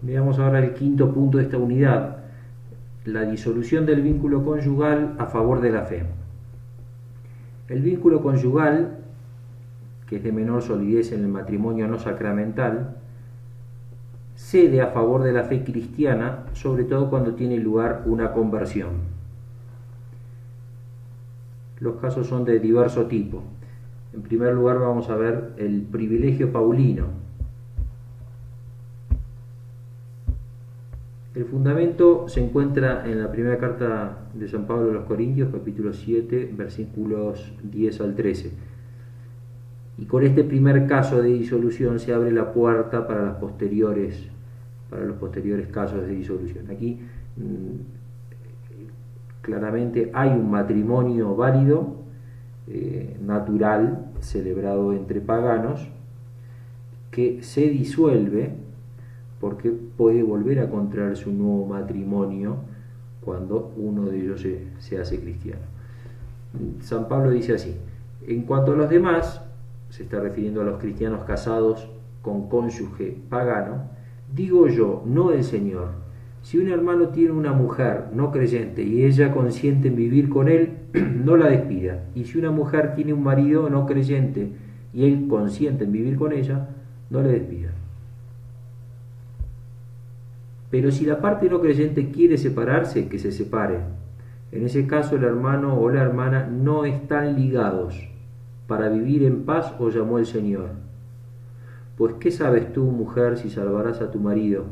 Veamos ahora el quinto punto de esta unidad, la disolución del vínculo conyugal a favor de la fe. El vínculo conyugal, que es de menor solidez en el matrimonio no sacramental, cede a favor de la fe cristiana, sobre todo cuando tiene lugar una conversión. Los casos son de diverso tipo. En primer lugar vamos a ver el privilegio paulino. El fundamento se encuentra en la primera carta de San Pablo a los Corintios, capítulo 7, versículos 10 al 13. Y con este primer caso de disolución se abre la puerta para los posteriores casos de disolución. Aquí claramente hay un matrimonio válido, natural, celebrado entre paganos, que se disuelve porque puede volver a contraerse un nuevo matrimonio cuando uno de ellos se hace cristiano. San Pablo dice así: en cuanto a los demás, se está refiriendo a los cristianos casados con cónyuge pagano, digo yo, no el Señor, si un hermano tiene una mujer no creyente y ella consiente en vivir con él, no la despida. Y si una mujer tiene un marido no creyente y él consiente en vivir con ella, no le despida. Pero si la parte no creyente quiere separarse, que se separe. En ese caso el hermano o la hermana no están ligados. Para vivir en paz os llamó el Señor. Pues ¿qué sabes tú, mujer, si salvarás a tu marido?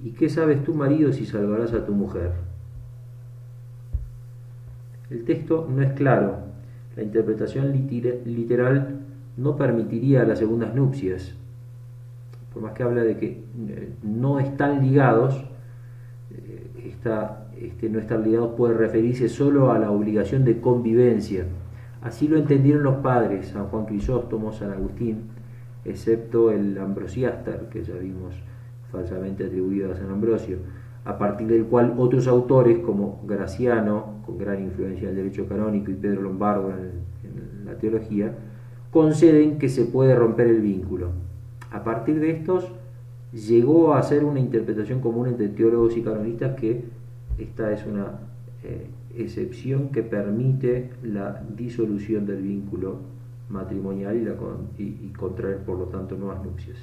¿Y qué sabes tú, marido, si salvarás a tu mujer? El texto no es claro. La interpretación literal no permitiría las segundas nupcias. Por más que habla de que no están ligados, no estar ligados puede referirse solo a la obligación de convivencia. Así lo entendieron los padres, San Juan Crisóstomo, San Agustín, excepto el Ambrosiaster, que ya vimos falsamente atribuido a San Ambrosio, a partir del cual otros autores como Graciano, con gran influencia del derecho canónico, y Pedro Lombardo en la teología, conceden que se puede romper el vínculo. A partir de estos llegó a ser una interpretación común entre teólogos y canonistas que esta es una excepción que permite la disolución del vínculo matrimonial y contraer por lo tanto nuevas nupcias.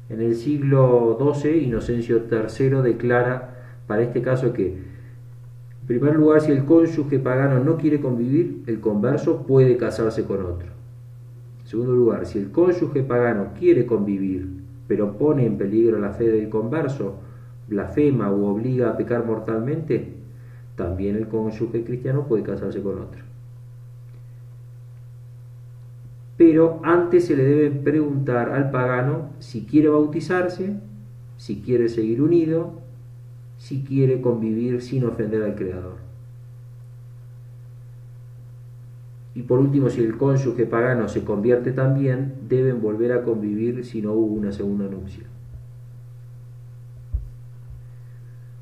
En el siglo XII, Inocencio III declara para este caso que, en primer lugar, si el cónyuge pagano no quiere convivir, el converso puede casarse con otro. En segundo lugar, si el cónyuge pagano quiere convivir, pero pone en peligro la fe del converso, blasfema o obliga a pecar mortalmente, también el cónyuge cristiano puede casarse con otro. Pero antes se le debe preguntar al pagano si quiere bautizarse, si quiere seguir unido, si quiere convivir sin ofender al Creador. Y por último, si el cónyuge pagano se convierte también, deben volver a convivir si no hubo una segunda nupcia.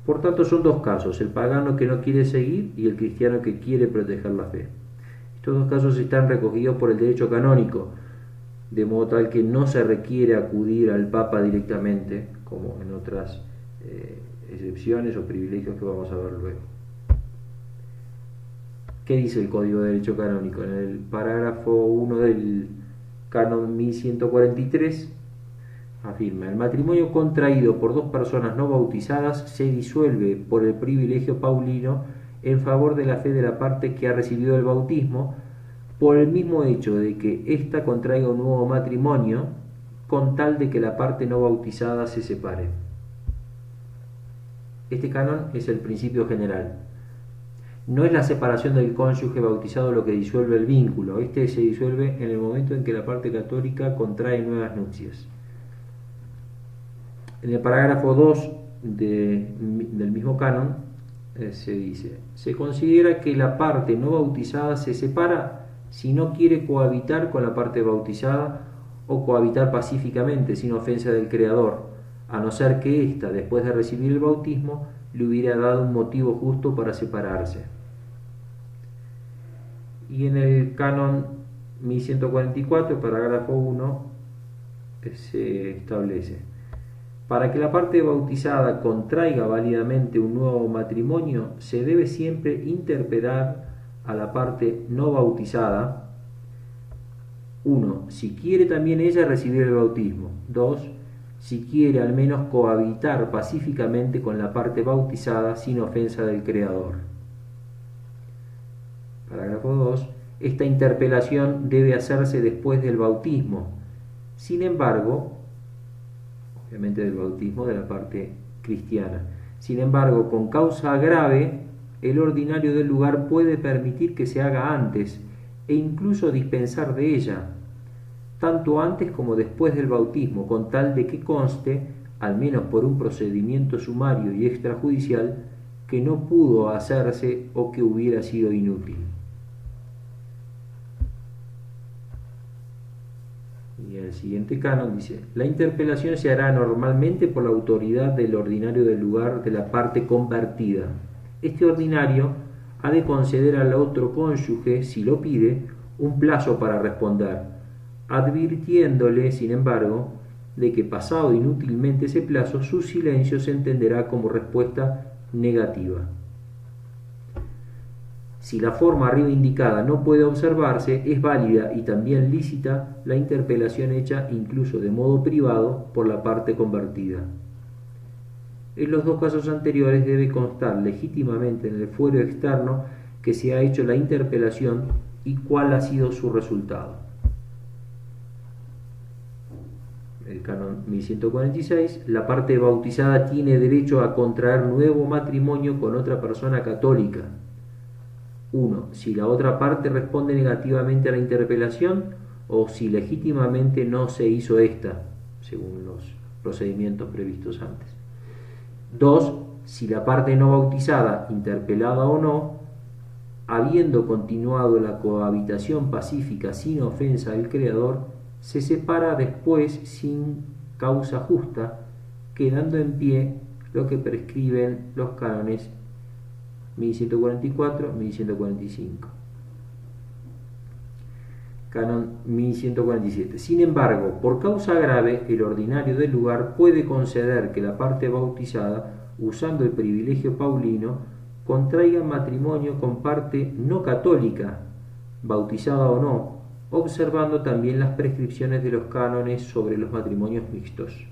Por tanto, son dos casos: el pagano que no quiere seguir y el cristiano que quiere proteger la fe. Estos dos casos están recogidos por el derecho canónico, de modo tal que no se requiere acudir al Papa directamente, como en otras excepciones o privilegios que vamos a ver luego. ¿Qué dice el Código de Derecho Canónico? En el parágrafo 1 del canon 1143 afirma: el matrimonio contraído por dos personas no bautizadas se disuelve por el privilegio paulino en favor de la fe de la parte que ha recibido el bautismo, por el mismo hecho de que ésta contraiga un nuevo matrimonio, con tal de que la parte no bautizada se separe. Este canon es el principio general. No es la separación del cónyuge bautizado lo que disuelve el vínculo. Este se disuelve en el momento en que la parte católica contrae nuevas nupcias. En el parágrafo 2 del mismo canon se dice: se considera que la parte no bautizada se separa si no quiere cohabitar con la parte bautizada o cohabitar pacíficamente sin ofensa del Creador, a no ser que ésta, después de recibir el bautismo, le hubiera dado un motivo justo para separarse. Y en el canon 1144, parágrafo 1, se establece: Para que la parte bautizada contraiga válidamente un nuevo matrimonio, se debe siempre interpelar a la parte no bautizada. 1. Si quiere también ella recibir el bautismo. 2. Si quiere al menos cohabitar pacíficamente con la parte bautizada sin ofensa del Creador. Parágrafo 2. Esta interpelación debe hacerse después del bautismo. Sin embargo, obviamente del bautismo de la parte cristiana. Sin embargo, con causa grave, el ordinario del lugar puede permitir que se haga antes e incluso dispensar de ella, tanto antes como después del bautismo, con tal de que conste, al menos por un procedimiento sumario y extrajudicial, que no pudo hacerse o que hubiera sido inútil. Y el siguiente canon dice: la interpelación se hará normalmente por la autoridad del ordinario del lugar de la parte convertida. Este ordinario ha de conceder al otro cónyuge, si lo pide, un plazo para responder, advirtiéndole, sin embargo, de que pasado inútilmente ese plazo, su silencio se entenderá como respuesta negativa. Si la forma arriba indicada no puede observarse, es válida y también lícita la interpelación hecha incluso de modo privado por la parte convertida. En los dos casos anteriores debe constar legítimamente en el fuero externo que se ha hecho la interpelación y cuál ha sido su resultado. El canon 1146, la parte bautizada tiene derecho a contraer nuevo matrimonio con otra persona católica. 1. Si la otra parte responde negativamente a la interpelación o si legítimamente no se hizo esta, según los procedimientos previstos antes. 2. Si la parte no bautizada, interpelada o no, habiendo continuado la cohabitación pacífica sin ofensa del Creador, se separa después sin causa justa, quedando en pie lo que prescriben los cánones 1144-1145. Canon 1147. Sin embargo, por causa grave, el ordinario del lugar puede conceder que la parte bautizada, usando el privilegio paulino, contraiga matrimonio con parte no católica, bautizada o no, observando también las prescripciones de los cánones sobre los matrimonios mixtos.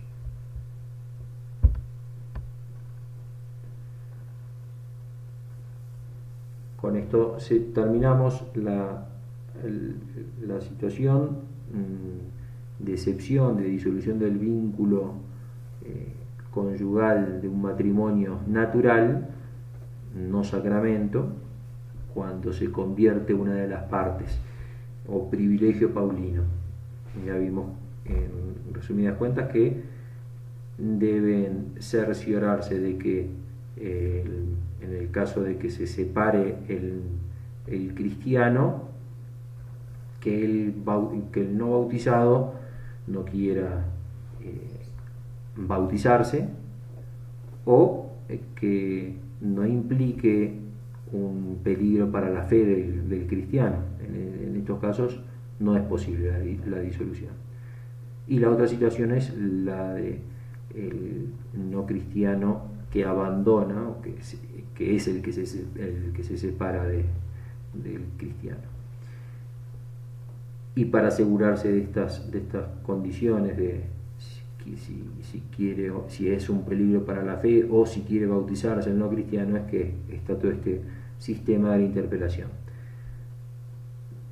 Con esto terminamos la situación de excepción, de disolución del vínculo conyugal de un matrimonio natural, no sacramento, cuando se convierte una de las partes, o privilegio paulino. Ya vimos en resumidas cuentas que deben cerciorarse de que en el caso de que se separe el cristiano, que el no bautizado no quiera bautizarse, o que no implique un peligro para la fe del cristiano. En estos casos no es posible la disolución. Y la otra situación es la de el no cristiano que abandona, o que es el que se separa del cristiano. Y para asegurarse de estas condiciones de si es un peligro para la fe o si quiere bautizarse el no cristiano, es que está todo este sistema de la interpelación.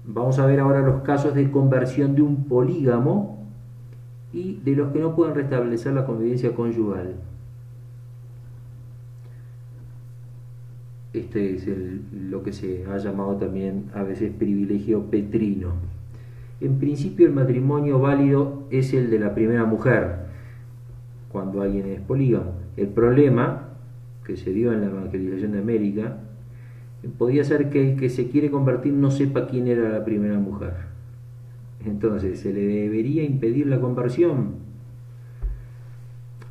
Vamos a ver ahora los casos de conversión de un polígamo y de los que no pueden restablecer la convivencia conyugal. Este es lo que se ha llamado también a veces privilegio petrino. En principio, el matrimonio válido es el de la primera mujer, cuando alguien es polígamo. El problema que se dio en la evangelización de América podía ser que el que se quiere convertir no sepa quién era la primera mujer. Entonces, ¿se le debería impedir la conversión?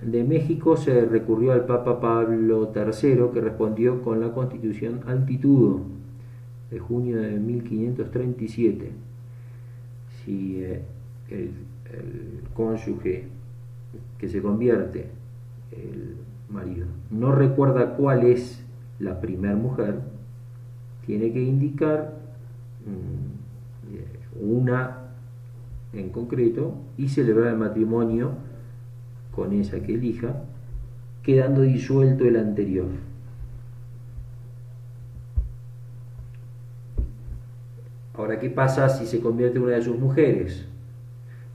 De México se recurrió al Papa Pablo III, que respondió con la Constitución Altitudo de junio de 1537. Si el cónyuge que se convierte el marido no recuerda cuál es la primer mujer, tiene que indicar una en concreto y celebrar el matrimonio con esa que elija, quedando disuelto el anterior. Ahora, ¿qué pasa si se convierte en una de sus mujeres?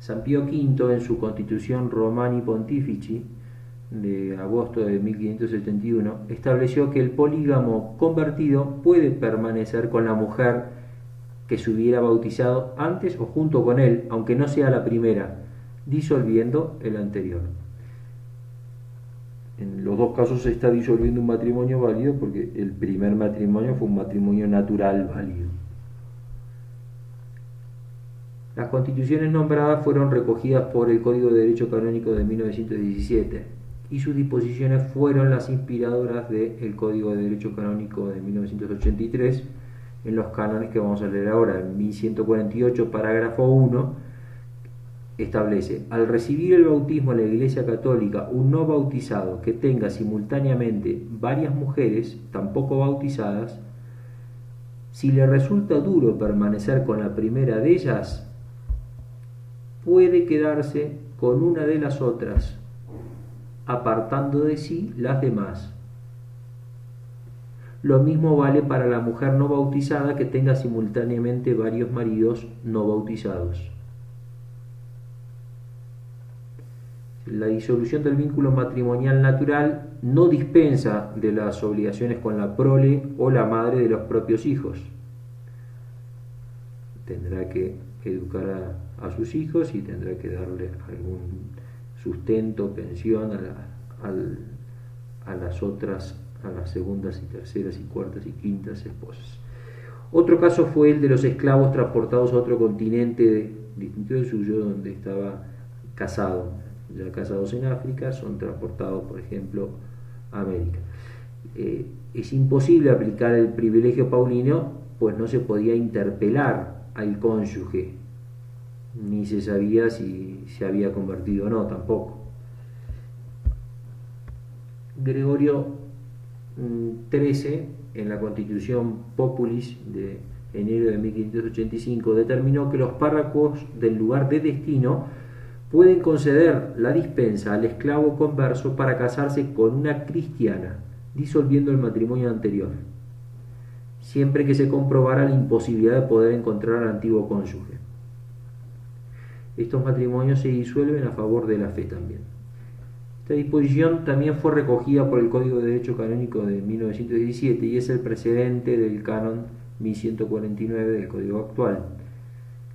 San Pío V, en su Constitución Romani Pontifici de agosto de 1571, estableció que el polígamo convertido puede permanecer con la mujer que se hubiera bautizado antes o junto con él, aunque no sea la primera, disolviendo el anterior. En los dos casos se está disolviendo un matrimonio válido porque el primer matrimonio fue un matrimonio natural válido. Las constituciones nombradas fueron recogidas por el Código de Derecho Canónico de 1917 y sus disposiciones fueron las inspiradoras del Código de Derecho Canónico de 1983 en los cánones que vamos a leer ahora. En 1148, parágrafo 1, establece: al recibir el bautismo en la Iglesia Católica un no bautizado que tenga simultáneamente varias mujeres tampoco bautizadas, si le resulta duro permanecer con la primera de ellas, puede quedarse con una de las otras, apartando de sí las demás. Lo mismo vale para la mujer no bautizada que tenga simultáneamente varios maridos no bautizados. La disolución del vínculo matrimonial natural no dispensa de las obligaciones con la prole o la madre de los propios hijos. Tendrá que educar a sus hijos y tendrá que darle algún sustento, pensión a las otras, a las segundas y terceras y cuartas y quintas esposas. Otro caso fue el de los esclavos transportados a otro continente distinto del suyo, donde estaba casado. Ya casados en África, son transportados, por ejemplo, a América. Es imposible aplicar el privilegio paulino, pues no se podía interpelar al cónyuge, ni se sabía si se había convertido o no, tampoco. Gregorio XIII, en la Constitución Populis de enero de 1585, determinó que los párrocos del lugar de destino pueden conceder la dispensa al esclavo converso para casarse con una cristiana, disolviendo el matrimonio anterior, siempre que se comprobara la imposibilidad de poder encontrar al antiguo cónyuge. Estos matrimonios se disuelven a favor de la fe también. Esta disposición también fue recogida por el Código de Derecho Canónico de 1917 y es el precedente del canon 1149 del Código actual,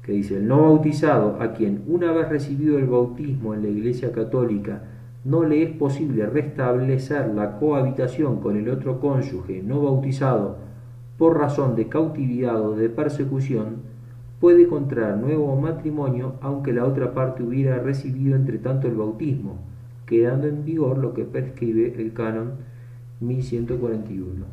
que dice: el no bautizado, a quien una vez recibido el bautismo en la Iglesia Católica no le es posible restablecer la cohabitación con el otro cónyuge no bautizado por razón de cautividad o de persecución, puede contraer nuevo matrimonio aunque la otra parte hubiera recibido entre tanto el bautismo, quedando en vigor lo que prescribe el canon 1141.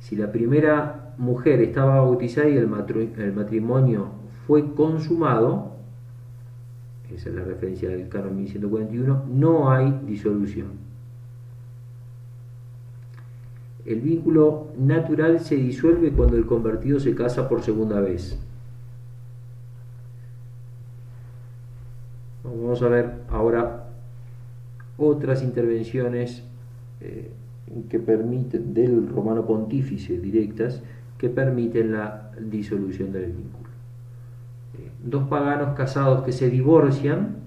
Si la primera mujer estaba bautizada y el matrimonio fue consumado, esa es la referencia del canon 1141, no hay disolución. El vínculo natural se disuelve cuando el convertido se casa por segunda vez. Vamos a ver ahora otras intervenciones que permiten, del Romano Pontífice, directas, que permiten la disolución del vínculo. Dos paganos casados que se divorcian,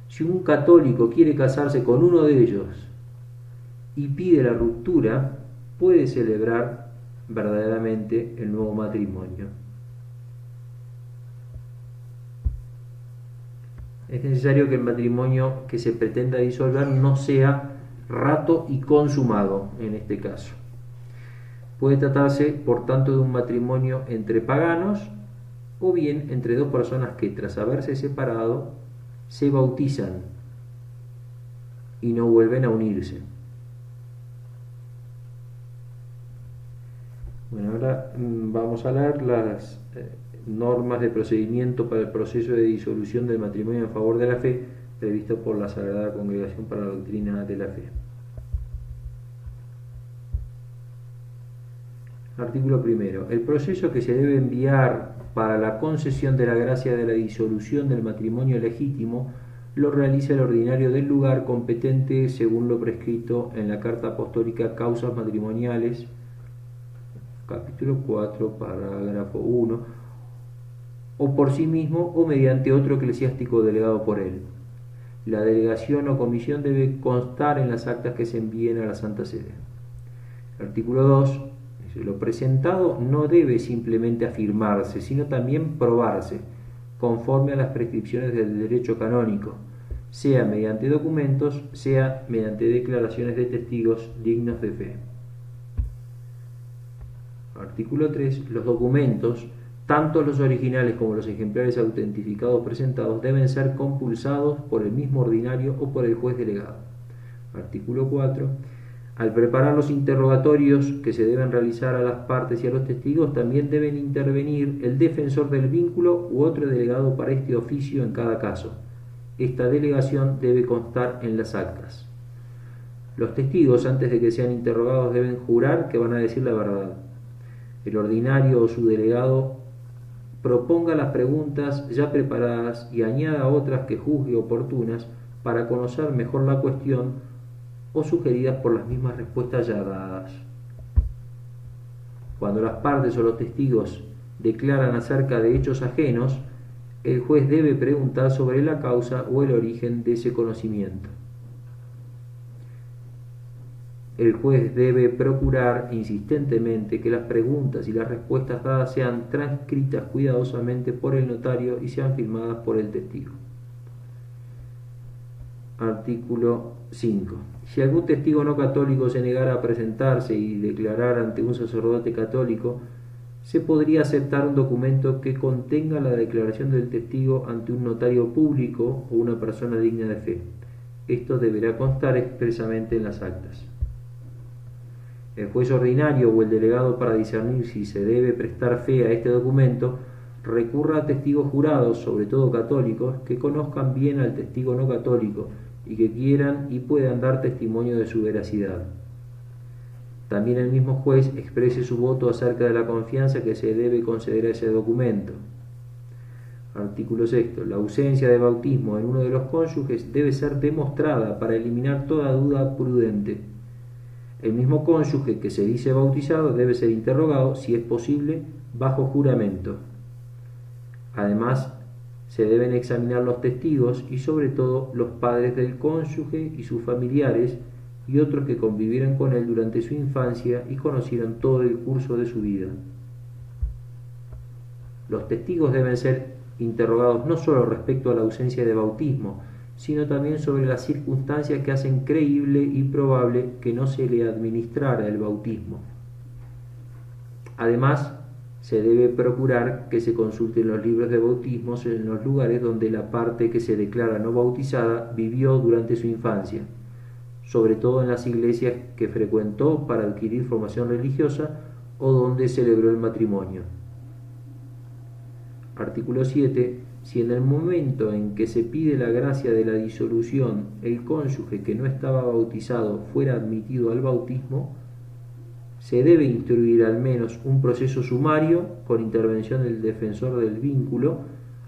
si un católico quiere casarse con uno de ellos y pide la ruptura, puede celebrar verdaderamente el nuevo matrimonio. Es necesario que el matrimonio que se pretenda disolver no sea rato y consumado en este caso. Puede tratarse, por tanto, de un matrimonio entre paganos o bien entre dos personas que, tras haberse separado, se bautizan y no vuelven a unirse. Bueno, ahora vamos a leer las normas de procedimiento para el proceso de disolución del matrimonio en favor de la fe, previsto por la Sagrada Congregación para la Doctrina de la Fe. Artículo primero. El proceso que se debe enviar para la concesión de la gracia de la disolución del matrimonio legítimo lo realiza el ordinario del lugar competente según lo prescrito en la Carta Apostólica Causas Matrimoniales, capítulo 4, parágrafo 1, o por sí mismo o mediante otro eclesiástico delegado por él. La delegación o comisión debe constar en las actas que se envíen a la Santa Sede. Artículo 2. Lo presentado no debe simplemente afirmarse, sino también probarse, conforme a las prescripciones del derecho canónico, sea mediante documentos, sea mediante declaraciones de testigos dignos de fe. Artículo 3. Los documentos, tanto los originales como los ejemplares autentificados presentados, deben ser compulsados por el mismo ordinario o por el juez delegado. Artículo 4. Al preparar los interrogatorios que se deben realizar a las partes y a los testigos, también deben intervenir el defensor del vínculo u otro delegado para este oficio en cada caso. Esta delegación debe constar en las actas. Los testigos, antes de que sean interrogados, deben jurar que van a decir la verdad. El ordinario o su delegado proponga las preguntas ya preparadas y añada otras que juzgue oportunas para conocer mejor la cuestión o sugeridas por las mismas respuestas ya dadas. Cuando las partes o los testigos declaran acerca de hechos ajenos, el juez debe preguntar sobre la causa o el origen de ese conocimiento. El juez debe procurar insistentemente que las preguntas y las respuestas dadas sean transcritas cuidadosamente por el notario y sean firmadas por el testigo. Artículo 5. Si algún testigo no católico se negara a presentarse y declarar ante un sacerdote católico, se podría aceptar un documento que contenga la declaración del testigo ante un notario público o una persona digna de fe. Esto deberá constar expresamente en las actas. El juez ordinario o el delegado, para discernir si se debe prestar fe a este documento, recurra a testigos jurados, sobre todo católicos, que conozcan bien al testigo no católico y que quieran y puedan dar testimonio de su veracidad. También el mismo juez exprese su voto acerca de la confianza que se debe conceder a ese documento. Artículo 6. La ausencia de bautismo en uno de los cónyuges debe ser demostrada para eliminar toda duda prudente. El mismo cónyuge que se dice bautizado debe ser interrogado, si es posible, bajo juramento. Además, se deben examinar los testigos y sobre todo los padres del cónyuge y sus familiares y otros que convivieron con él durante su infancia y conocieron todo el curso de su vida. Los testigos deben ser interrogados no solo respecto a la ausencia de bautismo, sino también sobre las circunstancias que hacen creíble y probable que no se le administrara el bautismo. Además, se debe procurar que se consulten los libros de bautismos en los lugares donde la parte que se declara no bautizada vivió durante su infancia, sobre todo en las iglesias que frecuentó para adquirir formación religiosa o donde celebró el matrimonio. Artículo 7. Si en el momento en que se pide la gracia de la disolución el cónyuge que no estaba bautizado fuera admitido al bautismo, se debe instruir al menos un proceso sumario con intervención del defensor del vínculo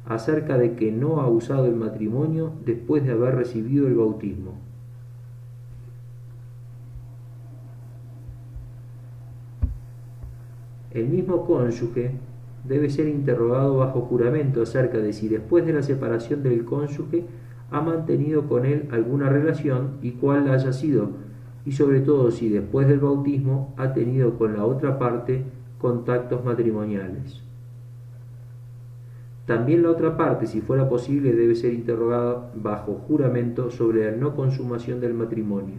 acerca de que no ha usado el matrimonio después de haber recibido el bautismo. El mismo cónyuge debe ser interrogado bajo juramento acerca de si después de la separación del cónyuge ha mantenido con él alguna relación y cuál haya sido, y sobre todo si después del bautismo ha tenido con la otra parte contactos matrimoniales. También la otra parte, si fuera posible, debe ser interrogada bajo juramento sobre la no consumación del matrimonio.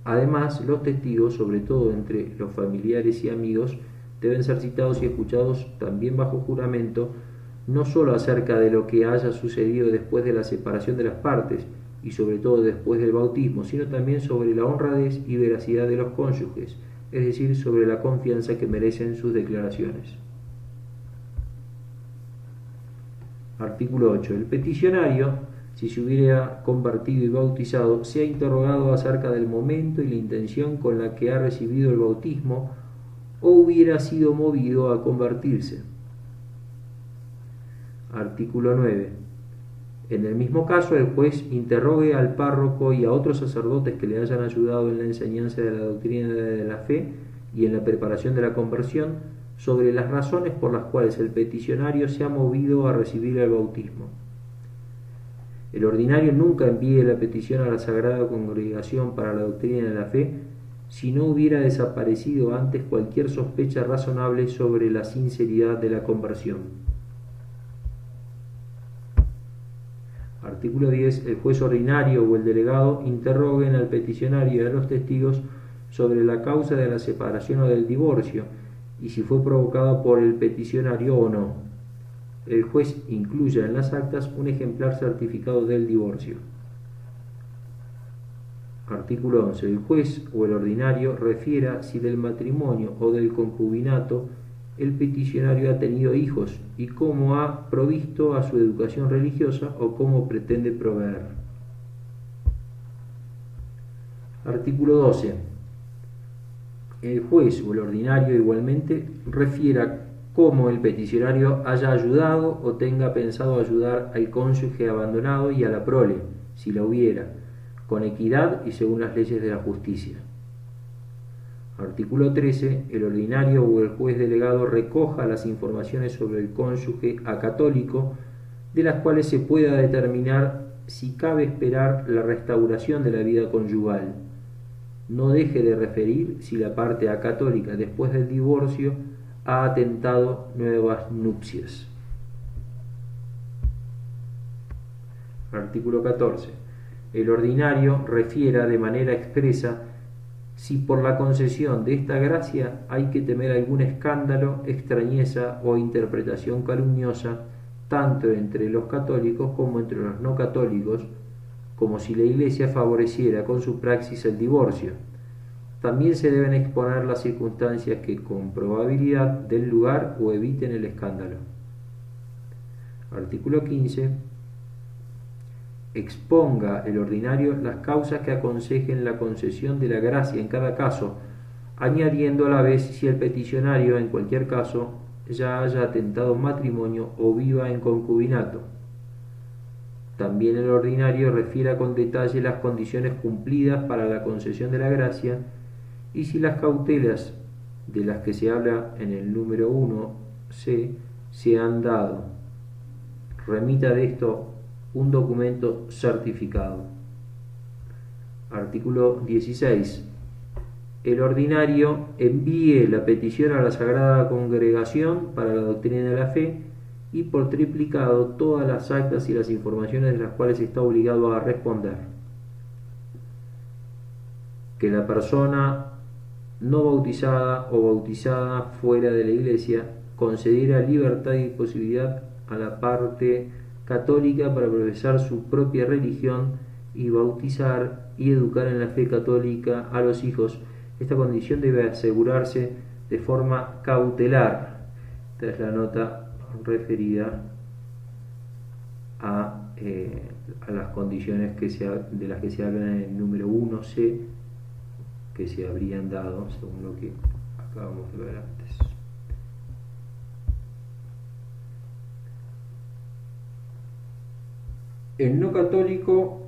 Además, los testigos, sobre todo entre los familiares y amigos, deben ser citados y escuchados también bajo juramento, no solo acerca de lo que haya sucedido después de la separación de las partes, y sobre todo después del bautismo, sino también sobre la honradez y veracidad de los cónyuges, es decir, sobre la confianza que merecen sus declaraciones. Artículo 8. El peticionario, si se hubiera convertido y bautizado, se ha interrogado acerca del momento y la intención con la que ha recibido el bautismo o hubiera sido movido a convertirse. Artículo 9. En el mismo caso, el juez interrogue al párroco y a otros sacerdotes que le hayan ayudado en la enseñanza de la doctrina de la fe y en la preparación de la conversión sobre las razones por las cuales el peticionario se ha movido a recibir el bautismo. El ordinario nunca envíe la petición a la Sagrada Congregación para la doctrina de la fe si no hubiera desaparecido antes cualquier sospecha razonable sobre la sinceridad de la conversión. Artículo 10. El juez ordinario o el delegado interroguen al peticionario y a los testigos sobre la causa de la separación o del divorcio y si fue provocada por el peticionario o no. El juez incluya en las actas un ejemplar certificado del divorcio. Artículo 11. El juez o el ordinario refiera si del matrimonio o del concubinato el peticionario ha tenido hijos y cómo ha provisto a su educación religiosa o cómo pretende proveer. Artículo 12. El juez o el ordinario igualmente refiera cómo el peticionario haya ayudado o tenga pensado ayudar al cónyuge abandonado y a la prole, si la hubiera, con equidad y según las leyes de la justicia. Artículo 13. El ordinario o el juez delegado recoja las informaciones sobre el cónyuge acatólico de las cuales se pueda determinar si cabe esperar la restauración de la vida conyugal. No deje de referir si la parte acatólica después del divorcio ha atentado nuevas nupcias. Artículo 14. El ordinario refiera de manera expresa si por la concesión de esta gracia hay que temer algún escándalo, extrañeza o interpretación calumniosa, tanto entre los católicos como entre los no católicos, como si la Iglesia favoreciera con su praxis el divorcio. También se deben exponer las circunstancias que con probabilidad den lugar o eviten el escándalo. Artículo 15. Exponga el ordinario las causas que aconsejen la concesión de la gracia en cada caso, añadiendo a la vez si el peticionario en cualquier caso ya haya atentado matrimonio o viva en concubinato. También el ordinario refiera con detalle las condiciones cumplidas para la concesión de la gracia y si las cautelas de las que se habla en el número 1c se han dado. Remita de esto un documento certificado. Artículo 16. El ordinario envíe la petición a la Sagrada Congregación para la doctrina de la fe y por triplicado todas las actas y las informaciones de las cuales está obligado a responder. Que la persona no bautizada o bautizada fuera de la Iglesia concediera libertad y posibilidad a la parte católica para profesar su propia religión y bautizar y educar en la fe católica a los hijos. Esta condición debe asegurarse de forma cautelar. Esta es la nota referida a las condiciones de las que se habla en el número 1c que se habrían dado según lo que acabamos de ver antes. El no católico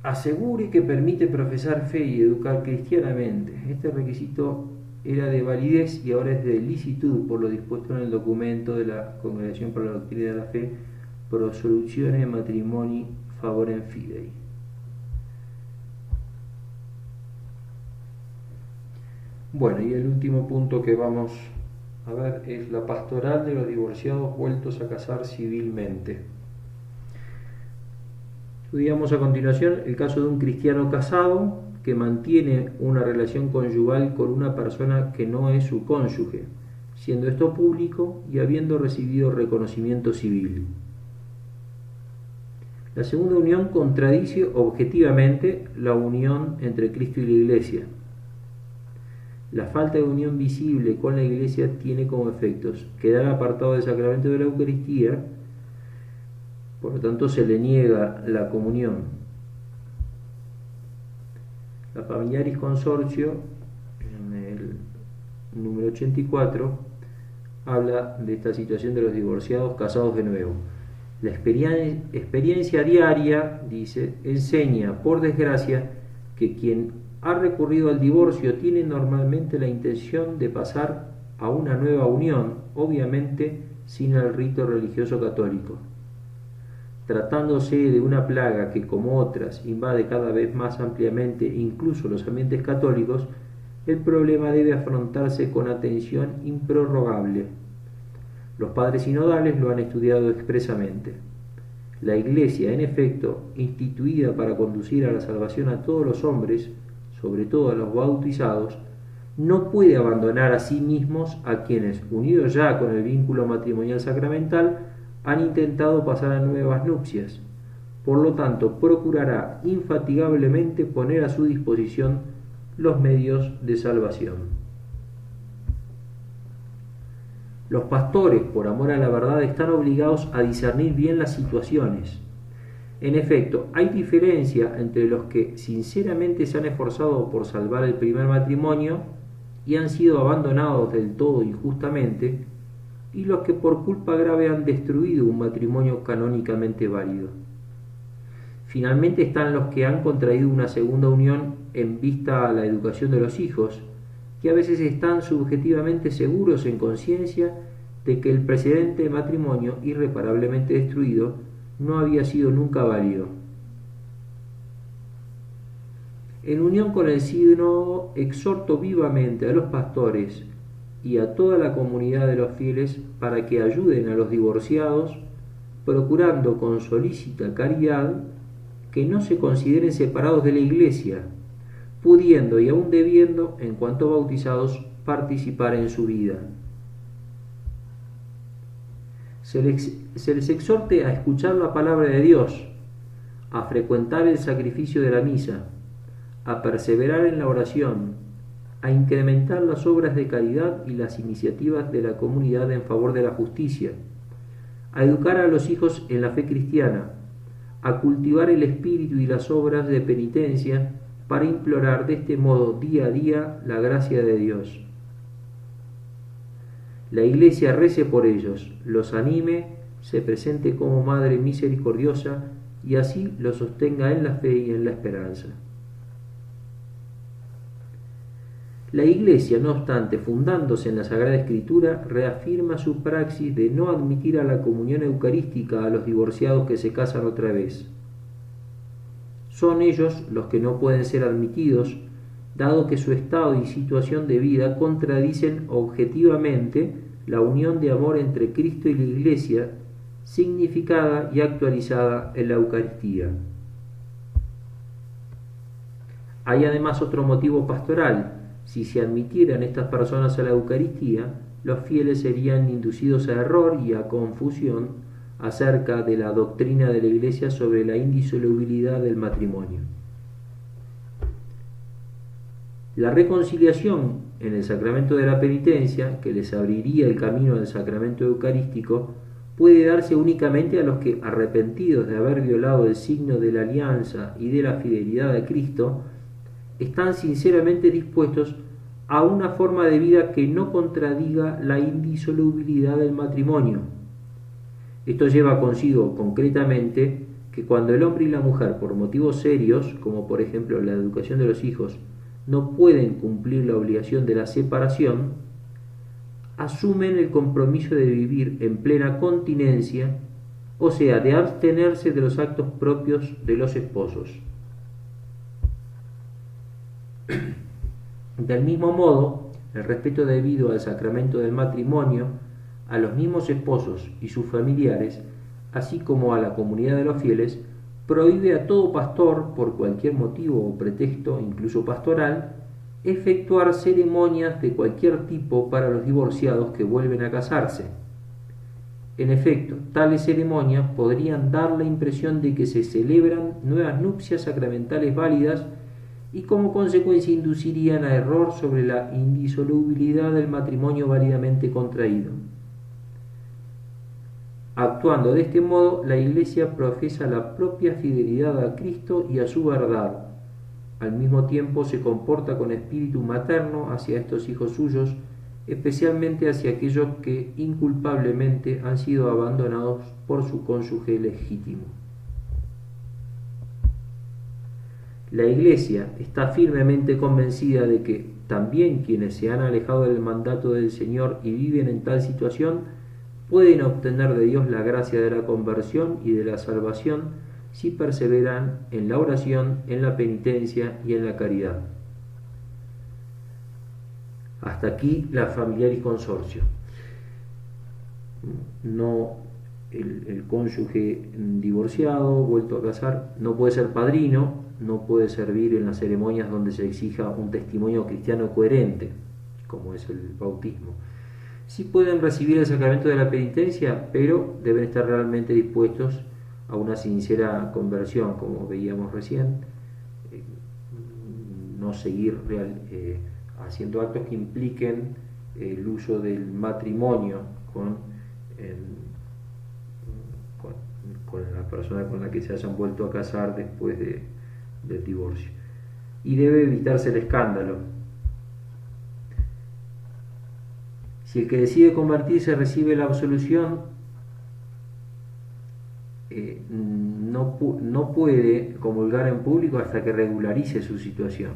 asegure que permite profesar fe y educar cristianamente. Este requisito era de validez y ahora es de licitud por lo dispuesto en el documento de la Congregación para la Doctrina de la Fe, Pro Soluzione Matrimoni Favorem Fidei. Bueno, y el último punto que vamos a ver es la pastoral de los divorciados vueltos a casar civilmente. Estudiamos a continuación el caso de un cristiano casado que mantiene una relación conyugal con una persona que no es su cónyuge, siendo esto público y habiendo recibido reconocimiento civil. La segunda unión contradice objetivamente la unión entre Cristo y la Iglesia. La falta de unión visible con la Iglesia tiene como efectos quedar apartado del sacramento de la Eucaristía Por lo tanto, se le niega la comunión. La Familiaris Consortio, en el número 84, habla de esta situación de los divorciados casados de nuevo. La experiencia diaria, dice, enseña, por desgracia, que quien ha recurrido al divorcio tiene normalmente la intención de pasar a una nueva unión, obviamente sin el rito religioso católico. Tratándose de una plaga que, como otras, invade cada vez más ampliamente incluso los ambientes católicos, el problema debe afrontarse con atención improrrogable. Los padres sinodales lo han estudiado expresamente. La Iglesia, en efecto, instituida para conducir a la salvación a todos los hombres, sobre todo a los bautizados, no puede abandonar a sí mismos a quienes, unidos ya con el vínculo matrimonial sacramental, han intentado pasar a nuevas nupcias. Por lo tanto, procurará infatigablemente poner a su disposición los medios de salvación. Los pastores, por amor a la verdad, están obligados a discernir bien las situaciones. En efecto, hay diferencia entre los que sinceramente se han esforzado por salvar el primer matrimonio y han sido abandonados del todo injustamente, y los que por culpa grave han destruido un matrimonio canónicamente válido. Finalmente están los que han contraído una segunda unión en vista a la educación de los hijos, que a veces están subjetivamente seguros en conciencia de que el precedente matrimonio irreparablemente destruido no había sido nunca válido. En unión con el sínodo, exhorto vivamente a los pastores y a toda la comunidad de los fieles para que ayuden a los divorciados, procurando con solícita caridad que no se consideren separados de la Iglesia, pudiendo y aún debiendo, en cuanto bautizados, participar en su vida. Se les exhorte a escuchar la palabra de Dios, a frecuentar el sacrificio de la misa, a perseverar en la oración, a incrementar las obras de caridad y las iniciativas de la comunidad en favor de la justicia, a educar a los hijos en la fe cristiana, a cultivar el espíritu y las obras de penitencia para implorar de este modo día a día la gracia de Dios. La Iglesia rece por ellos, los anime, se presente como Madre misericordiosa y así los sostenga en la fe y en la esperanza. La Iglesia, no obstante, fundándose en la Sagrada Escritura, reafirma su praxis de no admitir a la comunión eucarística a los divorciados que se casan otra vez. Son ellos los que no pueden ser admitidos, dado que su estado y situación de vida contradicen objetivamente la unión de amor entre Cristo y la Iglesia, significada y actualizada en la Eucaristía. Hay además otro motivo pastoral. Si se admitieran estas personas a la Eucaristía, los fieles serían inducidos a error y a confusión acerca de la doctrina de la Iglesia sobre la indisolubilidad del matrimonio. La reconciliación en el sacramento de la penitencia, que les abriría el camino al sacramento eucarístico, puede darse únicamente a los que, arrepentidos de haber violado el signo de la alianza y de la fidelidad a Cristo, están sinceramente dispuestos a una forma de vida que no contradiga la indisolubilidad del matrimonio. Esto lleva consigo concretamente que cuando el hombre y la mujer, por motivos serios, como por ejemplo la educación de los hijos, no pueden cumplir la obligación de la separación, asumen el compromiso de vivir en plena continencia, o sea, de abstenerse de los actos propios de los esposos. Del mismo modo, el respeto debido al sacramento del matrimonio, a los mismos esposos y sus familiares, así como a la comunidad de los fieles, prohíbe a todo pastor, por cualquier motivo o pretexto, incluso pastoral, efectuar ceremonias de cualquier tipo para los divorciados que vuelven a casarse. En efecto, tales ceremonias podrían dar la impresión de que se celebran nuevas nupcias sacramentales válidas y como consecuencia inducirían a error sobre la indisolubilidad del matrimonio válidamente contraído. Actuando de este modo, la Iglesia profesa la propia fidelidad a Cristo y a su verdad. Al mismo tiempo se comporta con espíritu materno hacia estos hijos suyos, especialmente hacia aquellos que inculpablemente han sido abandonados por su cónyuge legítimo. La Iglesia está firmemente convencida de que también quienes se han alejado del mandato del Señor y viven en tal situación pueden obtener de Dios la gracia de la conversión y de la salvación si perseveran en la oración, en la penitencia y en la caridad. Hasta aquí la familiaris consortio. No, el cónyuge divorciado, vuelto a casar, no puede ser padrino, no puede servir en las ceremonias donde se exija un testimonio cristiano coherente, como es el bautismo. Sí pueden recibir el sacramento de la penitencia, pero deben estar realmente dispuestos a una sincera conversión, como veíamos recién, no seguir haciendo actos que impliquen el uso del matrimonio con la persona con la que se hayan vuelto a casar después del divorcio. Y debe evitarse el escándalo. Si el que decide convertirse recibe la absolución, no puede comulgar en público hasta que regularice su situación.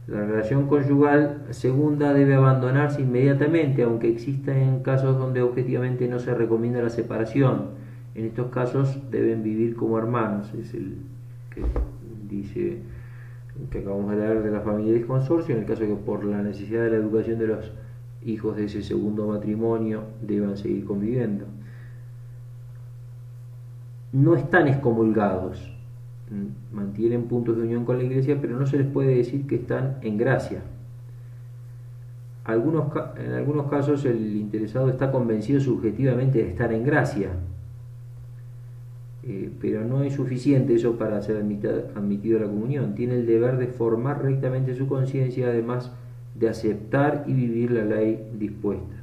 La relación conyugal segunda debe abandonarse inmediatamente, aunque existen casos donde objetivamente no se recomienda la separación. En estos casos deben vivir como hermanos, es el que dice, que acabamos de leer de la familiaris consortio, en el caso de que por la necesidad de la educación de los hijos de ese segundo matrimonio deban seguir conviviendo. No están excomulgados, mantienen puntos de unión con la Iglesia, pero no se les puede decir que están en gracia. En algunos casos el interesado está convencido subjetivamente de estar en gracia, pero no es suficiente eso para ser admitido a la comunión. Tiene el deber de formar rectamente su conciencia, además de aceptar y vivir la ley dispuesta.